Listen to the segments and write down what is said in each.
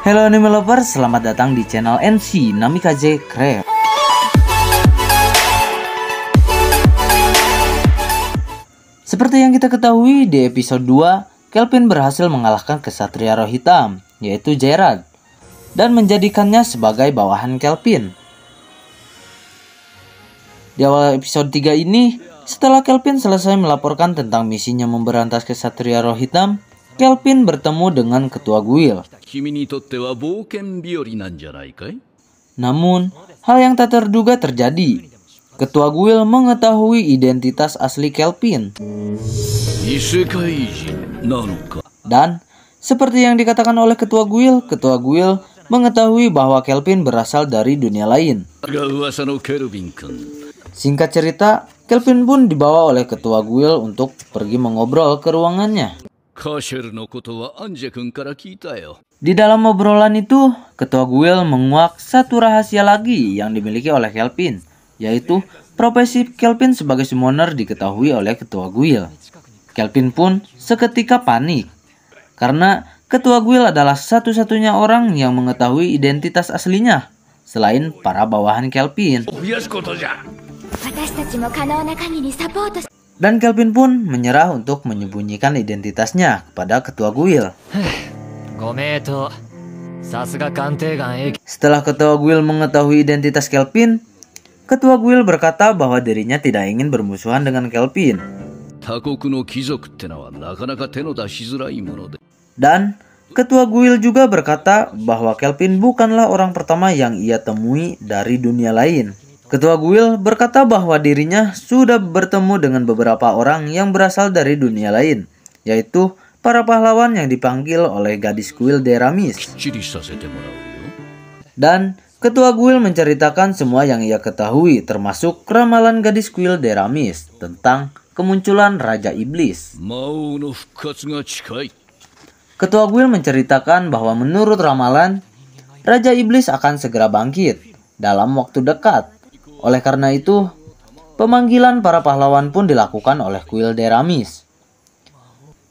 Halo anime lovers, selamat datang di channel NC Namikaze Craft. Seperti yang kita ketahui, di episode 2, Kelvin berhasil mengalahkan kesatria roh hitam, yaitu Gerard, dan menjadikannya sebagai bawahan Kelvin. Di awal episode 3 ini, setelah Kelvin selesai melaporkan tentang misinya memberantas kesatria roh hitam, Kelvin bertemu dengan ketua guild. Namun, hal yang tak terduga terjadi. Ketua guild mengetahui identitas asli Kelvin. Dan, seperti yang dikatakan oleh ketua guild mengetahui bahwa Kelvin berasal dari dunia lain. Singkat cerita, Kelvin pun dibawa oleh ketua guild untuk pergi mengobrol ke ruangannya. Di dalam obrolan itu, ketua guild menguak satu rahasia lagi yang dimiliki oleh Kelvin, yaitu profesi Kelvin sebagai summoner diketahui oleh ketua guild. Kelvin pun seketika panik, karena ketua guild adalah satu-satunya orang yang mengetahui identitas aslinya, selain para bawahan Kelvin. Dan Kelvin pun menyerah untuk menyembunyikan identitasnya kepada ketua guild. Setelah ketua guild mengetahui identitas Kelvin, ketua guild berkata bahwa dirinya tidak ingin bermusuhan dengan Kelvin. Dan ketua guild juga berkata bahwa Kelvin bukanlah orang pertama yang ia temui dari dunia lain. Ketua guild berkata bahwa dirinya sudah bertemu dengan beberapa orang yang berasal dari dunia lain, yaitu para pahlawan yang dipanggil oleh gadis guild Deramis. Dan ketua guild menceritakan semua yang ia ketahui, termasuk ramalan gadis guild Deramis tentang kemunculan Raja Iblis. Ketua guild menceritakan bahwa menurut ramalan, Raja Iblis akan segera bangkit dalam waktu dekat. Oleh karena itu, pemanggilan para pahlawan pun dilakukan oleh guild Deramis.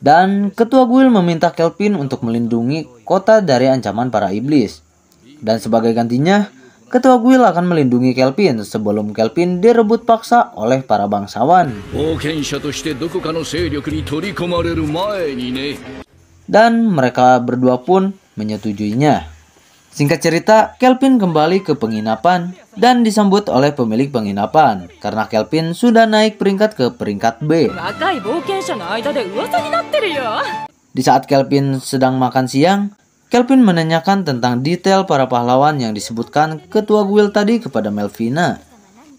Dan ketua guild meminta Kelvin untuk melindungi kota dari ancaman para iblis. Dan sebagai gantinya, ketua guild akan melindungi Kelvin sebelum Kelvin direbut paksa oleh para bangsawan. Dan mereka berdua pun menyetujuinya. Singkat cerita, Kelvin kembali ke penginapan dan disambut oleh pemilik penginapan karena Kelvin sudah naik peringkat ke peringkat B. Di saat Kelvin sedang makan siang, Kelvin menanyakan tentang detail para pahlawan yang disebutkan ketua guild tadi kepada Melvina.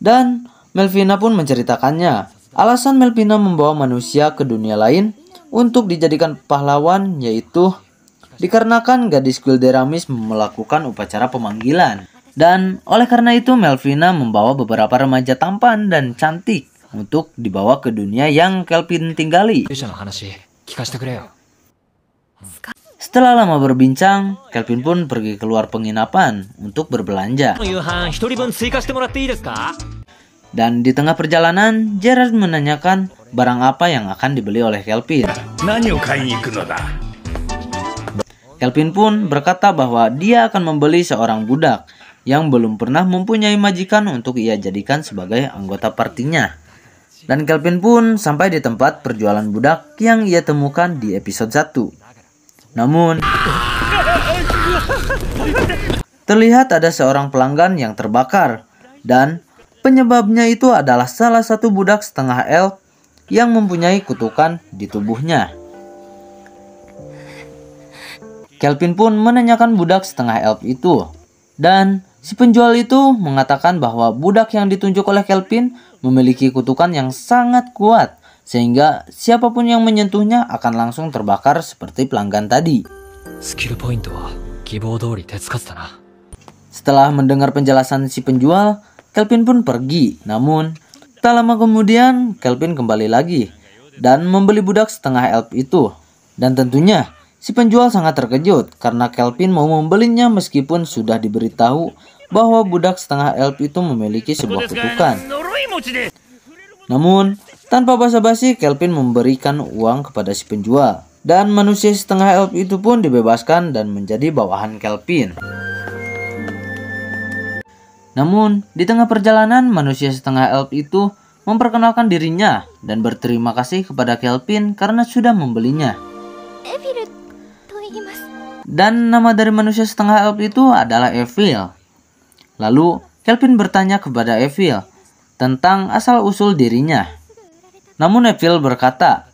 Dan Melvina pun menceritakannya. Alasan Melvina membawa manusia ke dunia lain untuk dijadikan pahlawan yaitu dikarenakan gadis guild Deramis melakukan upacara pemanggilan. Dan oleh karena itu Melvina membawa beberapa remaja tampan dan cantik untuk dibawa ke dunia yang Kelvin tinggali. Setelah lama berbincang, Kelvin pun pergi keluar penginapan untuk berbelanja. Dan di tengah perjalanan, Gerard menanyakan barang apa yang akan dibeli oleh Kelvin. Kelvin pun berkata bahwa dia akan membeli seorang budak yang belum pernah mempunyai majikan untuk ia jadikan sebagai anggota partinya. Dan Kelvin pun sampai di tempat perjualan budak yang ia temukan di episode 1. Namun, terlihat ada seorang pelanggan yang terbakar, dan penyebabnya itu adalah salah satu budak setengah elf yang mempunyai kutukan di tubuhnya. Kelvin pun menanyakan budak setengah elf itu, dan si penjual itu mengatakan bahwa budak yang ditunjuk oleh Kelvin memiliki kutukan yang sangat kuat, sehingga siapapun yang menyentuhnya akan langsung terbakar seperti pelanggan tadi. Setelah mendengar penjelasan si penjual, Kelvin pun pergi. Namun, tak lama kemudian Kelvin kembali lagi dan membeli budak setengah elf itu. Dan tentunya si penjual sangat terkejut karena Kelvin mau membelinya meskipun sudah diberitahu bahwa budak setengah elf itu memiliki sebuah kutukan. Namun, Tanpa basa-basi, Kelvin memberikan uang kepada si penjual. Dan manusia setengah elf itu pun dibebaskan dan menjadi bawahan Kelvin. Namun, di tengah perjalanan, manusia setengah elf itu memperkenalkan dirinya dan berterima kasih kepada Kelvin karena sudah membelinya. Dan nama dari manusia setengah elf itu adalah Evil. Lalu, Kelvin bertanya kepada Evil tentang asal-usul dirinya. Namun Evil berkata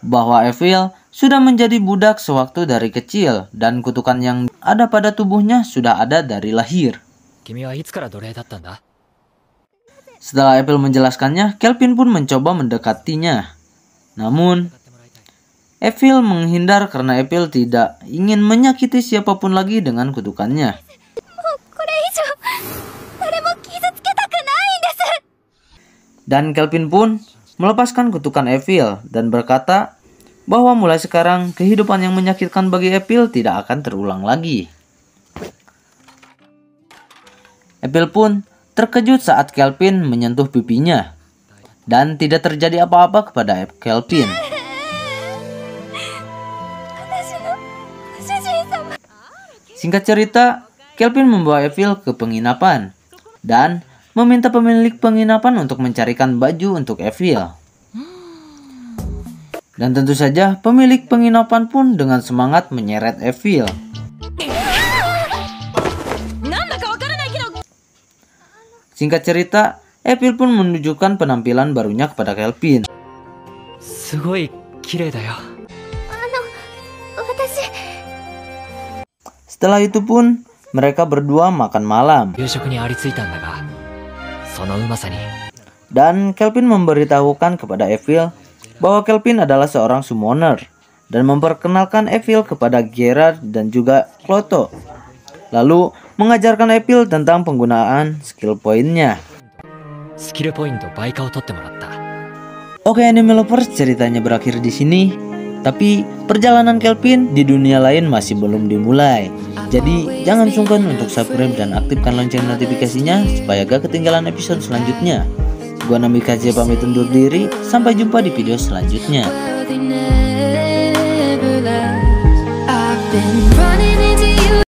bahwa Evil sudah menjadi budak sewaktu dari kecil dan kutukan yang ada pada tubuhnya sudah ada dari lahir. Setelah Evil menjelaskannya, Kelvin pun mencoba mendekatinya. Namun, Evil menghindar karena Evil tidak ingin menyakiti siapapun lagi dengan kutukannya. Dan Kelvin pun melepaskan kutukan Evil dan berkata bahwa mulai sekarang kehidupan yang menyakitkan bagi Evil tidak akan terulang lagi. Evil pun terkejut saat Kelvin menyentuh pipinya dan tidak terjadi apa-apa kepada Kelvin. Singkat cerita, Kelvin membawa Evil ke penginapan dan meminta pemilik penginapan untuk mencarikan baju untuk Evil. Dan tentu saja pemilik penginapan pun dengan semangat menyeret Evil. Singkat cerita, Evil pun menunjukkan penampilan barunya kepada Kelvin. Setelah itu pun mereka berdua makan malam. Dan Kelvin memberitahukan kepada Evil bahwa Kelvin adalah seorang summoner dan memperkenalkan Evil kepada Gerard dan juga Cloto. Lalu mengajarkan Evil tentang penggunaan skill point-nya. Oke anime lovers, ceritanya berakhir di sini. Tapi perjalanan Kelvin di dunia lain masih belum dimulai. Jadi jangan sungkan untuk subscribe dan aktifkan lonceng notifikasinya supaya gak ketinggalan episode selanjutnya. Gua Nami KJ pamit undur diri, sampai jumpa di video selanjutnya.